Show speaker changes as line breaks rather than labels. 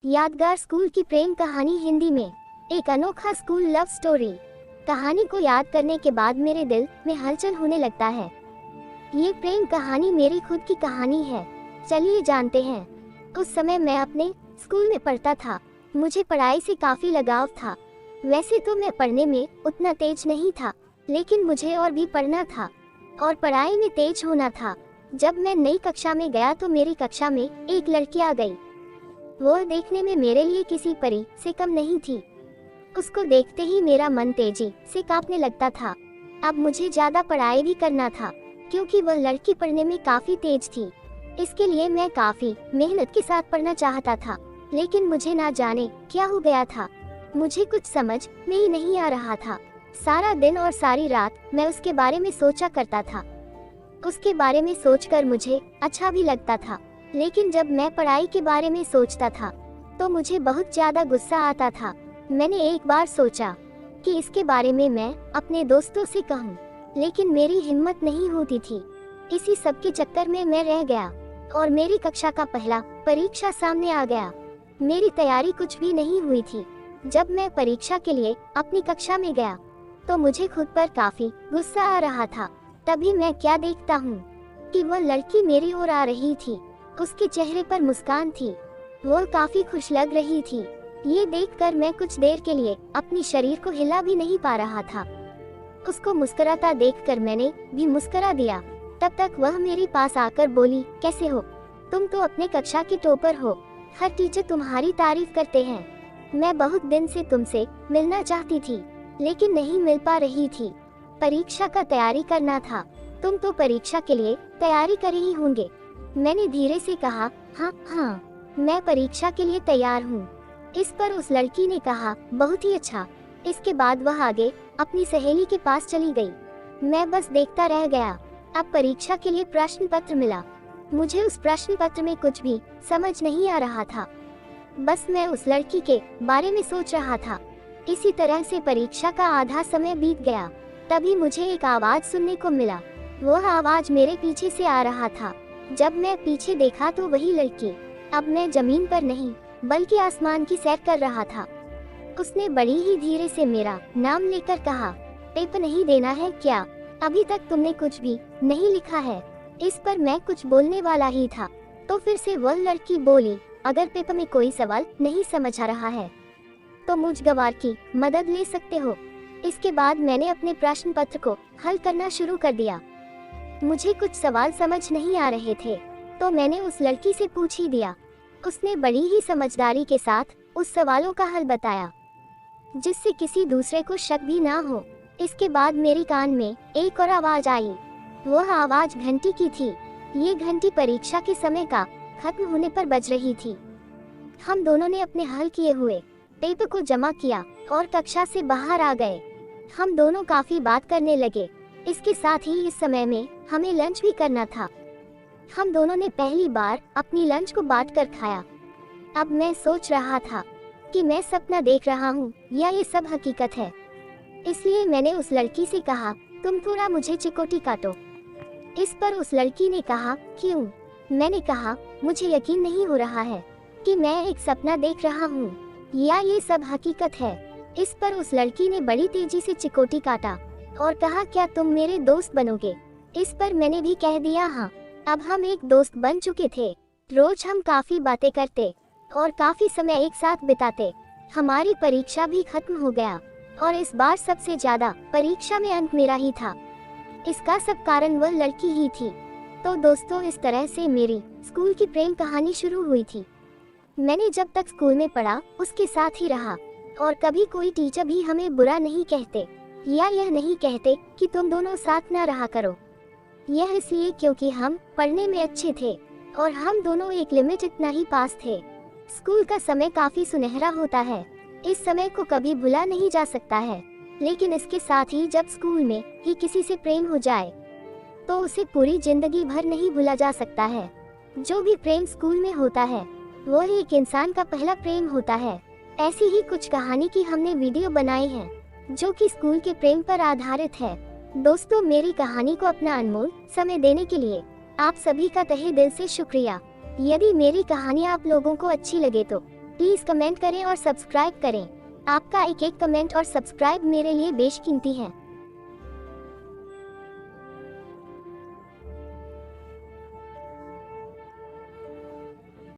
यादगार स्कूल की प्रेम कहानी हिंदी में। एक अनोखा स्कूल लव स्टोरी। कहानी को याद करने के बाद मेरे दिल में हलचल होने लगता है। ये प्रेम कहानी मेरी खुद की कहानी है। चलिए जानते हैं। उस समय मैं अपने स्कूल में पढ़ता था। मुझे पढ़ाई से काफी लगाव था। वैसे तो मैं पढ़ने में उतना तेज नहीं था, लेकिन मुझे और भी पढ़ना था और पढ़ाई में तेज होना था। जब मैं नई कक्षा में गया तो मेरी कक्षा में एक लड़की आ गई। वो देखने में मेरे लिए किसी परी से कम नहीं थी। उसको देखते ही मेरा मन तेजी से कांपने लगता था। अब मुझे ज्यादा पढ़ाई भी करना था, क्योंकि वह लड़की पढ़ने में काफी तेज थी। इसके लिए मैं काफी मेहनत के साथ पढ़ना चाहता था, लेकिन मुझे ना जाने क्या हो गया था। मुझे कुछ समझ में ही नहीं आ रहा था। सारा दिन और सारी रात मैं उसके बारे में सोचा करता था। उसके बारे में सोचकर मुझे अच्छा भी लगता था, लेकिन जब मैं पढ़ाई के बारे में सोचता था तो मुझे बहुत ज्यादा गुस्सा आता था। मैंने एक बार सोचा कि इसके बारे में मैं अपने दोस्तों से कहूँ, लेकिन मेरी हिम्मत नहीं होती थी। इसी सब के चक्कर में मैं रह गया और मेरी कक्षा का पहला परीक्षा सामने आ गया। मेरी तैयारी कुछ भी नहीं हुई थी। जब मैं परीक्षा के लिए अपनी कक्षा में गया तो मुझे खुद पर काफी गुस्सा आ रहा था। तभी मैं क्या देखता हूँ कि वह लड़की मेरी ओर आ रही थी। उसके चेहरे पर मुस्कान थी। वो काफी खुश लग रही थी। ये देखकर मैं कुछ देर के लिए अपनी शरीर को हिला भी नहीं पा रहा था। उसको मुस्कुराता देखकर मैंने भी मुस्कुरा दिया। तब तक वह मेरे पास आकर बोली, कैसे हो? तुम तो अपने कक्षा की टॉपर हो। हर टीचर तुम्हारी तारीफ करते हैं। मैं बहुत दिन से तुमसे मिलना चाहती थी, लेकिन नहीं मिल पा रही थी। परीक्षा का तैयारी करना था। तुम तो परीक्षा के लिए तैयारी कर ही होंगे। मैंने धीरे से कहा, हाँ, मैं परीक्षा के लिए तैयार हूँ। इस पर उस लड़की ने कहा, बहुत ही अच्छा। इसके बाद वह आगे अपनी सहेली के पास चली गई। मैं बस देखता रह गया। अब परीक्षा के लिए प्रश्न पत्र मिला। मुझे उस प्रश्न पत्र में कुछ भी समझ नहीं आ रहा था। बस मैं उस लड़की के बारे में सोच रहा था। इसी तरह से परीक्षा का आधा समय बीत गया। तभी मुझे एक आवाज सुनने को मिला। वह आवाज मेरे पीछे से आ रहा था। जब मैं पीछे देखा तो वही लड़की। अब मैं जमीन पर नहीं बल्कि आसमान की सैर कर रहा था। उसने बड़ी ही धीरे से मेरा नाम लेकर कहा, पेपर नहीं देना है क्या? अभी तक तुमने कुछ भी नहीं लिखा है। इस पर मैं कुछ बोलने वाला ही था तो फिर से वह लड़की बोली, अगर पेपर में कोई सवाल नहीं समझ आ रहा है तो मुझ गवार की मदद ले सकते हो। इसके बाद मैंने अपने प्रश्न पत्र को हल करना शुरू कर दिया। मुझे कुछ सवाल समझ नहीं आ रहे थे तो मैंने उस लड़की से पूछ ही दिया। उसने बड़ी ही समझदारी के साथ उस सवालों का हल बताया, जिससे किसी दूसरे को शक भी ना हो। इसके बाद मेरी कान में एक और आवाज आई। वह आवाज घंटी की थी। ये घंटी परीक्षा के समय का खत्म होने पर बज रही थी। हम दोनों ने अपने हल किए हुए पेपर को जमा किया और कक्षा से बाहर आ गए। हम दोनों काफी बात करने लगे। इसके साथ ही इस समय में हमें लंच भी करना था। हम दोनों ने पहली बार अपनी लंच को बांटकर खाया। अब मैं सोच रहा था कि मैं सपना देख रहा हूँ या ये सब हकीकत है। इसलिए मैंने उस लड़की से कहा, तुम थोड़ा मुझे चिकोटी काटो। इस पर उस लड़की ने कहा, क्यों? मैंने कहा, मुझे यकीन नहीं हो रहा है कि मैं एक सपना देख रहा हूँ या ये सब हकीकत है। इस पर उस लड़की ने बड़ी तेजी से चिकोटी काटा और कहा, क्या तुम मेरे दोस्त बनोगे? इस पर मैंने भी कह दिया, हाँ। अब हम एक दोस्त बन चुके थे। रोज हम काफी बातें करते और काफी समय एक साथ बिताते। हमारी परीक्षा भी खत्म हो गया और इस बार सबसे ज्यादा परीक्षा में अंक मेरा ही था। इसका सब कारण वह लड़की ही थी। तो दोस्तों, इस तरह से मेरी स्कूल की प्रेम कहानी शुरू हुई थी। मैंने जब तक स्कूल में पढ़ा उसके साथ ही रहा और कभी कोई टीचर भी हमें बुरा नहीं कहते या यह नहीं कहते कि तुम दोनों साथ ना रहा करो। यह इसलिए क्योंकि हम पढ़ने में अच्छे थे और हम दोनों एक लिमिट इतना ही पास थे। स्कूल का समय काफी सुनहरा होता है। इस समय को कभी भुला नहीं जा सकता है, लेकिन इसके साथ ही जब स्कूल में ही किसी से प्रेम हो जाए तो उसे पूरी जिंदगी भर नहीं भुला जा सकता है। जो भी प्रेम स्कूल में होता है वो ही एक इंसान का पहला प्रेम होता है। ऐसी ही कुछ कहानी की हमने वीडियो बनाई है जो कि स्कूल के प्रेम पर आधारित है। दोस्तों, मेरी कहानी को अपना अनमोल समय देने के लिए आप सभी का तहे दिल से शुक्रिया। यदि मेरी कहानी आप लोगों को अच्छी लगे तो प्लीज़ कमेंट करें और सब्सक्राइब करें। आपका एक एक कमेंट और सब्सक्राइब मेरे लिए बेशकीमती है।